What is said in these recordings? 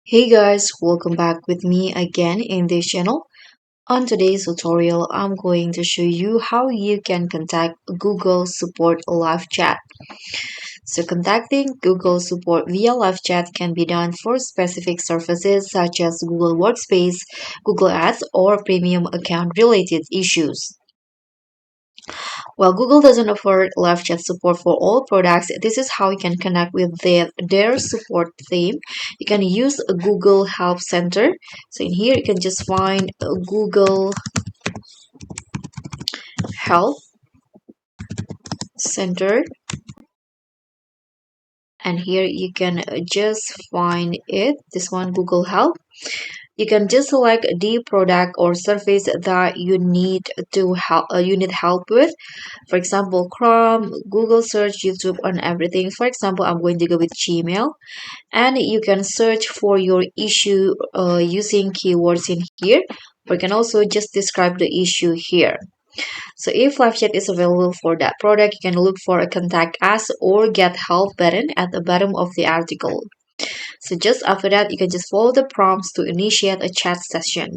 Hey guys, welcome back with me again in this channel. On today's tutorial, I'm going to show you how you can contact Google Support live chat. So contacting Google Support via live chat can be done for specific services such as Google Workspace, Google Ads, or premium account related issues. While Google doesn't offer live chat support for all products, this is how you can connect with their support team. You can use a Google Help Center. So in here, you can just find a Google Help Center. And here you can just find it, this one, Google Help. You can just select the product or service that you need help with. For example, Chrome, Google search, YouTube, and everything. For example, I'm going to go with Gmail, and you can search for your issue using keywords in here. Or you can also just describe the issue here. So if live chat is available for that product, you can look for a contact us or get help button at the bottom of the article. So just after that, you can just follow the prompts to initiate a chat session.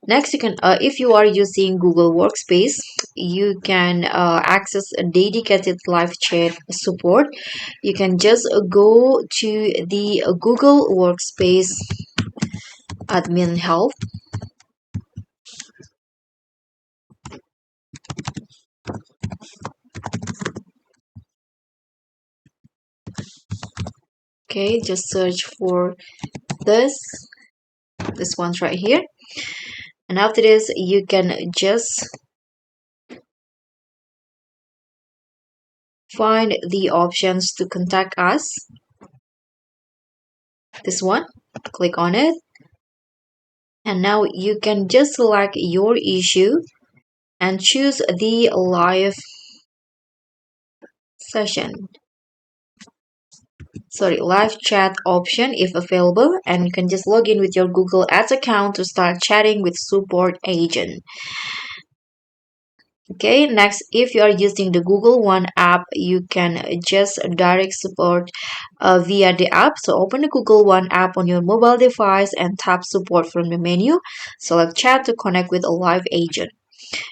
Next, you can, if you are using Google Workspace, you can access a dedicated live chat support. You can just go to the Google Workspace admin help. Okay, just search for this this one's right here. And after this, you can just find the options to contact us. This one, click on it. And now you can just select your issue and choose the live session. Live chat option if available, and you can just log in with your Google Ads account to start chatting with support agent. Okay, next, if you are using the Google One app, you can just direct support via the app. So open the Google One app on your mobile device and tap support from the menu. Select chat to connect with a live agent.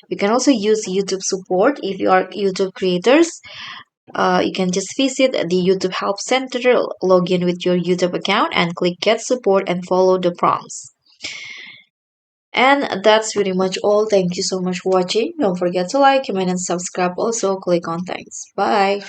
You can also use YouTube support if you are YouTube creators. You can just visit the YouTube Help Center, log in with your YouTube account, and click Get Support and follow the prompts. And that's pretty much all. Thank you so much for watching. Don't forget to like, comment, and subscribe. Also, click on thanks. Bye.